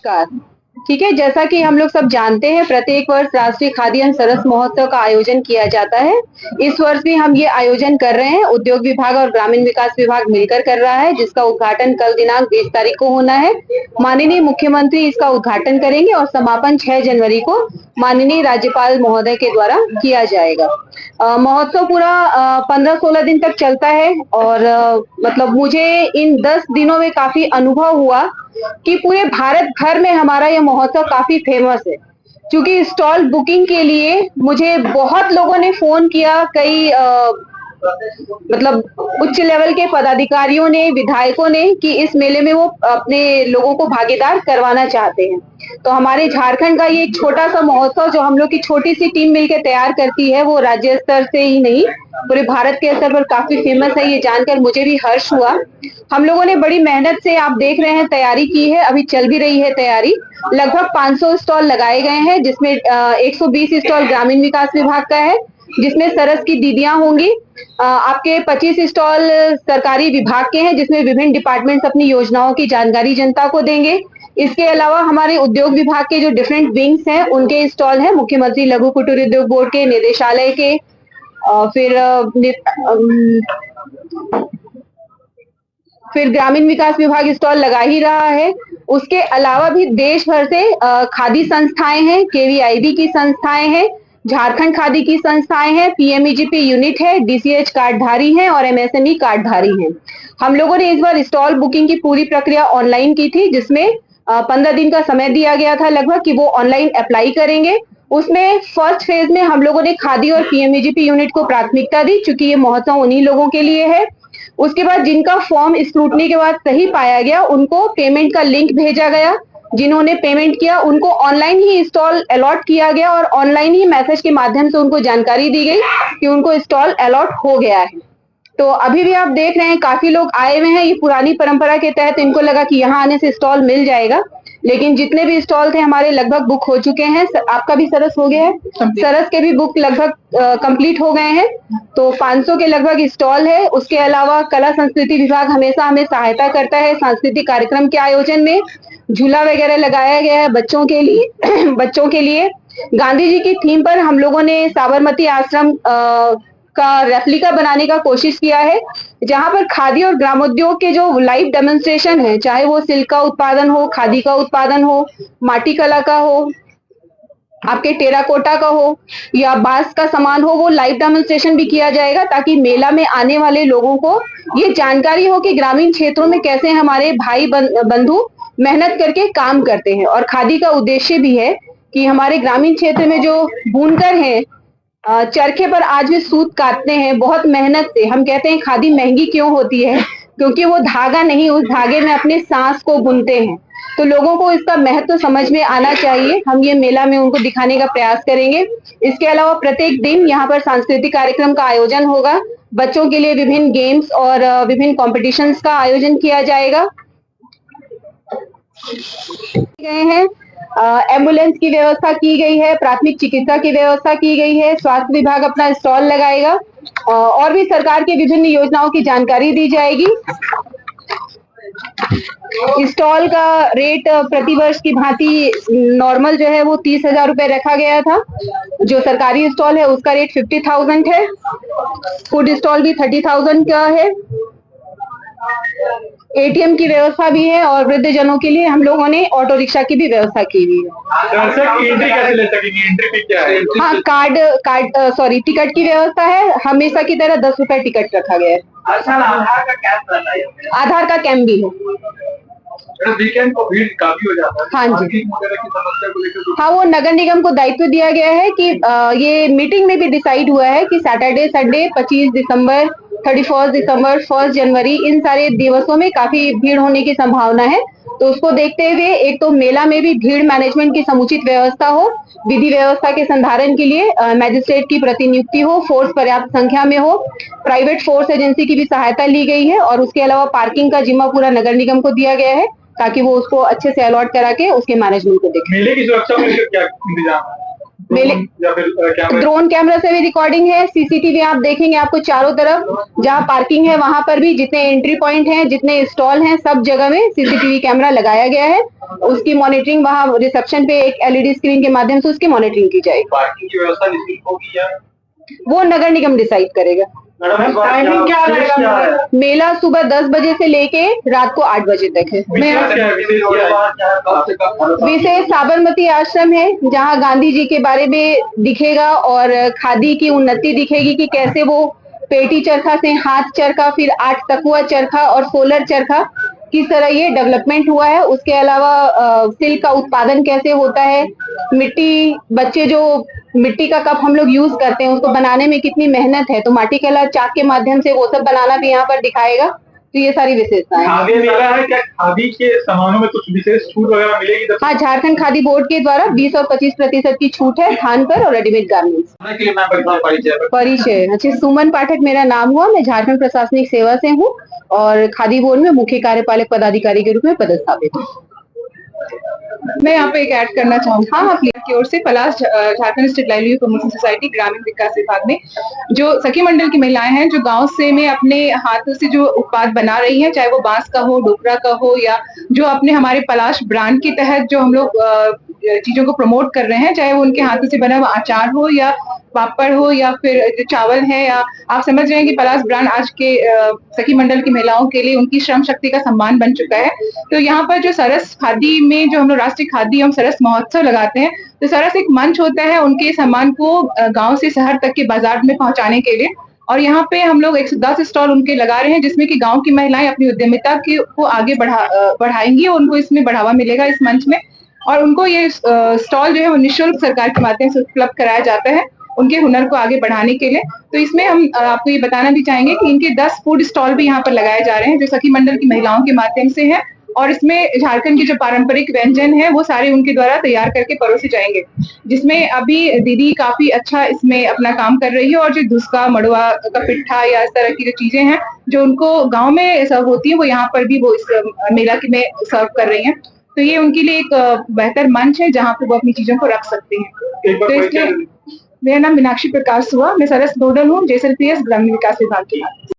नमस्कार। ठीक है, जैसा कि हम लोग सब जानते हैं, प्रत्येक वर्ष राष्ट्रीय खादी एवं सरस महोत्सव का आयोजन किया जाता है। इस वर्ष भी हम ये आयोजन कर रहे हैं। उद्योग विभाग और ग्रामीण विकास विभाग मिलकर कर रहा है, जिसका उद्घाटन कल दिनांक 20 तारीख को होना है। माननीय मुख्यमंत्री इसका उद्घाटन करेंगे और समापन 6 जनवरी को माननीय राज्यपाल महोदय के द्वारा किया जाएगा। महोत्सव पूरा 15-16 दिन तक चलता है और मतलब मुझे इन 10 दिनों में काफी अनुभव हुआ कि पूरे भारत भर में हमारा ये महोत्सव काफी फेमस है। क्योंकि स्टॉल बुकिंग के लिए मुझे बहुत लोगों ने फोन किया, कई मतलब उच्च लेवल के पदाधिकारियों ने, विधायकों ने कि इस मेले में वो अपने लोगों को भागीदार करवाना चाहते हैं। तो हमारे झारखंड का ये एक छोटा सा महोत्सव जो हम लोग की छोटी सी टीम मिलकर तैयार करती है, वो राज्य स्तर से ही नहीं पूरे भारत के स्तर पर काफी फेमस है। ये जानकर मुझे भी हर्ष हुआ। हम लोगों ने बड़ी मेहनत से, आप देख रहे हैं, तैयारी की है, अभी चल भी रही है तैयारी। लगभग 500 स्टॉल लगाए गए हैं, जिसमें 120 स्टॉल ग्रामीण विकास विभाग का है, जिसमें सरस की दीदियां होंगी। आपके 25 स्टॉल सरकारी विभाग के हैं, जिसमें विभिन्न डिपार्टमेंट्स अपनी योजनाओं की जानकारी जनता को देंगे। इसके अलावा हमारे उद्योग विभाग के जो डिफरेंट विंग्स हैं, उनके स्टॉल हैं, मुख्यमंत्री लघु कुटीर उद्योग बोर्ड के, निदेशालय के, फिर ग्रामीण विकास विभाग स्टॉल लगा ही रहा है। उसके अलावा भी देश भर से खादी संस्थाएं हैं, केवीआईबी की संस्थाएं हैं, झारखंड खादी की संस्थाएं हैं, पीएमईजीपी यूनिट है, डीसीएच कार्डधारी हैं और एमएसएमई कार्डधारी हैं। हम लोगों ने इस बार स्टॉल बुकिंग की पूरी प्रक्रिया ऑनलाइन की थी, जिसमें 15 दिन का समय दिया गया था लगभग कि वो ऑनलाइन अप्लाई करेंगे। उसमें फर्स्ट फेज में हम लोगों ने खादी और पीएमईजीपी यूनिट को प्राथमिकता दी, चूंकि ये महोत्सव उन्हीं लोगों के लिए है। उसके बाद जिनका फॉर्म स्क्रूटनी के बाद सही पाया गया, उनको पेमेंट का लिंक भेजा गया। जिन्होंने पेमेंट किया उनको ऑनलाइन ही स्टॉल अलॉट किया गया और ऑनलाइन ही मैसेज के माध्यम से उनको जानकारी दी गई कि उनको स्टॉल अलॉट हो गया है। तो अभी भी आप देख रहे हैं काफी लोग आए हुए हैं। ये पुरानी परंपरा के तहत इनको लगा कि यहाँ आने से स्टॉल मिल जाएगा, लेकिन जितने भी स्टॉल थे हमारे लगभग बुक हो चुके हैं। आपका भी सरस हो गया है, सरस के भी बुक लगभग कंप्लीट हो गए हैं। तो 500 के लगभग स्टॉल है। उसके अलावा कला संस्कृति विभाग हमेशा हमें सहायता करता है सांस्कृतिक कार्यक्रम के आयोजन में। झूला वगैरह लगाया गया है बच्चों के लिए बच्चों के लिए गांधी जी की थीम पर हम लोगों ने साबरमती आश्रम का रेप्लिका बनाने का कोशिश किया है, जहां पर खादी और ग्रामोद्योग के जो लाइव डेमोन्स्ट्रेशन है, चाहे वो सिल्क का उत्पादन हो, खादी का उत्पादन हो, माटी कला का हो, आपके टेराकोटा का हो या बांस का सामान हो, वो लाइव डेमोन्स्ट्रेशन भी किया जाएगा, ताकि मेला में आने वाले लोगों को ये जानकारी हो कि ग्रामीण क्षेत्रों में कैसे हमारे भाई बंधु मेहनत करके काम करते हैं। और खादी का उद्देश्य भी है कि हमारे ग्रामीण क्षेत्र में जो बुनकर हैं, चरखे पर आज भी सूत काटते हैं बहुत मेहनत से। हम कहते हैं खादी महंगी क्यों होती है, क्योंकि वो धागा नहीं, उस धागे में अपने सांस को बुनते हैं। तो लोगों को इसका महत्व समझ में आना चाहिए। हम ये मेला में उनको दिखाने का प्रयास करेंगे। इसके अलावा प्रत्येक दिन यहाँ पर सांस्कृतिक कार्यक्रम का आयोजन होगा। बच्चों के लिए विभिन्न गेम्स और विभिन्न कॉम्पिटिशन्स का आयोजन किया जाएगा। गए हैं, एम्बुलेंस की व्यवस्था की गई है, प्राथमिक चिकित्सा की व्यवस्था की गई है, स्वास्थ्य विभाग अपना स्टॉल लगाएगा और भी सरकार की विभिन्न योजनाओं की जानकारी दी जाएगी। स्टॉल का रेट प्रति वर्ष की भांति नॉर्मल जो है वो 30,000 रुपए रखा गया था। जो सरकारी स्टॉल है उसका रेट 50,000 है। फूड स्टॉल भी 30,000 का है। एटीएम की व्यवस्था भी है और वृद्ध जनों के लिए हम लोगों ने ऑटो रिक्शा की भी व्यवस्था की हुई है। एंट्री कैसे ले सकेंगे? एंट्री फी क्या है? हाँ, टिकट की व्यवस्था है। हमेशा की तरह 10 रुपए टिकट रखा गया है। अच्छा, आधार का कैंप रहता है? आधार का कैंप भी है। वीकेंड को भीड़ काफी हो जाता है। हाँ जी, की समस्या को लेकर हाँ, वो नगर निगम को दायित्व दिया गया है कि ये मीटिंग में भी डिसाइड हुआ है कि सैटरडे संडे 25 दिसंबर, 31 दिसंबर, 1 जनवरी, इन सारे दिवसों में काफी भीड़ होने की संभावना है। तो उसको देखते हुए एक तो मेला में भी भीड़ मैनेजमेंट की समुचित व्यवस्था हो, विधि व्यवस्था के संधारण के लिए मैजिस्ट्रेट की प्रतिनियुक्ति हो, फोर्स पर्याप्त संख्या में हो, प्राइवेट फोर्स एजेंसी की भी सहायता ली गई है और उसके अलावा पार्किंग का जिम्मा पूरा नगर निगम को दिया गया है, ताकि वो उसको अच्छे से अलॉट करा के उसके मैनेजमेंट को देखे। मेले की सुरक्षा को लेकर क्या इंतजाम है? मेले या फिर कैमरा? ड्रोन कैमरा से भी रिकॉर्डिंग है, सीसीटीवी आप देखेंगे आपको चारों तरफ, जहाँ पार्किंग है वहां पर भी, जितने एंट्री पॉइंट हैं, जितने स्टॉल हैं, सब जगह में सीसीटीवी कैमरा लगाया गया है। उसकी मॉनिटरिंग वहाँ रिसेप्शन पे एक एलईडी स्क्रीन के माध्यम से उसकी मॉनिटरिंग की जाएगी। पार्किंग की व्यवस्था निःशुल्क होगी या वो नगर निगम डिसाइड करेगा। टाइमिंग क्या रहेगा? मेला सुबह 10 बजे से लेके रात को 8 बजे तक है। विशेष साबरमती आश्रम है, जहाँ गांधी जी के बारे में दिखेगा और खादी की उन्नति दिखेगी कि कैसे वो पेटी चरखा से हाथ चरखा, फिर 8 तकुआ चरखा और सोलर चरखा किस तरह ये डेवलपमेंट हुआ है। उसके अलावा सिल्क का उत्पादन कैसे होता है, मिट्टी, बच्चे जो मिट्टी का कप हम लोग यूज करते हैं उसको बनाने में कितनी मेहनत है, तो माटी कला चाक के माध्यम से वो सब बनाना भी यहाँ पर दिखाएगा। तो ये सारी विशेषताएं खादी मेला है, क्या खादी के सामानों में कुछ विशेष छूट वगैरह मिलेगी? हाँ, झारखंड खादी बोर्ड के द्वारा 20 और 25% की छूट है थान पर और रेडीमेड गारमेंट्स के लिए मैं परिचय। अच्छा, सुमन पाठक मेरा नाम हुआ, मैं झारखंड प्रशासनिक सेवा से हूँ और खादी बोर्ड में मुख्य कार्यपालक पदाधिकारी के रूप में पदस्थापित हूँ। मैं यहाँ पे एक ऐड करना चाहूँगी। हाँ, की ओर से Palash Jharkhand state livelihood promotion society ग्रामीण विकास विभाग ने जो सखी मंडल की महिलाएं हैं जो गांव से में अपने हाथों से जो उत्पाद बना रही हैं, चाहे वो बांस का हो, डोकरा का हो, या जो अपने हमारे पलाश ब्रांड के तहत जो हम लोग चीजों को प्रमोट कर रहे हैं, चाहे वो उनके हाथों से बना हुआ अचार हो या पापड़ हो या फिर जो चावल है, या आप समझ रहे हैं कि पलाश ब्रांड आज के सखी मंडल की महिलाओं के लिए उनकी श्रम शक्ति का सम्मान बन चुका है। तो यहाँ पर जो सरस खादी में जो हम लोग राष्ट्रीय खादी एवं सरस महोत्सव लगाते हैं, तो सरस एक मंच होता है उनके सामान को गांव से शहर तक के बाजार में पहुंचाने के लिए। और यहाँ पे हम लोग 110 स्टॉल उनके लगा रहे हैं, जिसमें कि गांव की महिलाएं अपनी उद्यमिता को आगे बढ़ाएंगी और उनको इसमें बढ़ावा मिलेगा इस मंच में। और उनको ये स्टॉल जो है वो निःशुल्क सरकार के माध्यम से उपलब्ध कराया जाता है उनके हुनर को आगे बढ़ाने के लिए। तो इसमें हम आपको ये बताना भी चाहेंगे कि इनके 10 फूड स्टॉल भी यहाँ पर लगाए जा रहे हैं जो सखी मंडल की महिलाओं के माध्यम से है, और इसमें झारखंड के जो पारंपरिक व्यंजन है वो सारे उनके द्वारा तैयार करके परोसे जाएंगे, जिसमें अभी दीदी काफी अच्छा इसमें अपना काम कर रही है। और जो धुसका, मड़ुआ का पिट्ठा या इस तरह की जो चीजें हैं जो उनको गाँव में सर्व होती है, वो यहाँ पर भी वो इस मेला में सर्व कर रही है। तो ये उनके लिए एक बेहतर मंच है जहाँ पे वो अपनी चीजों को रख सकते हैं। तो इसलिए मेरा नाम मीनाक्षी प्रकाश हुआ, मैं सरस नोडल हूँ, JSLPS ग्रामीण विकास विभाग की।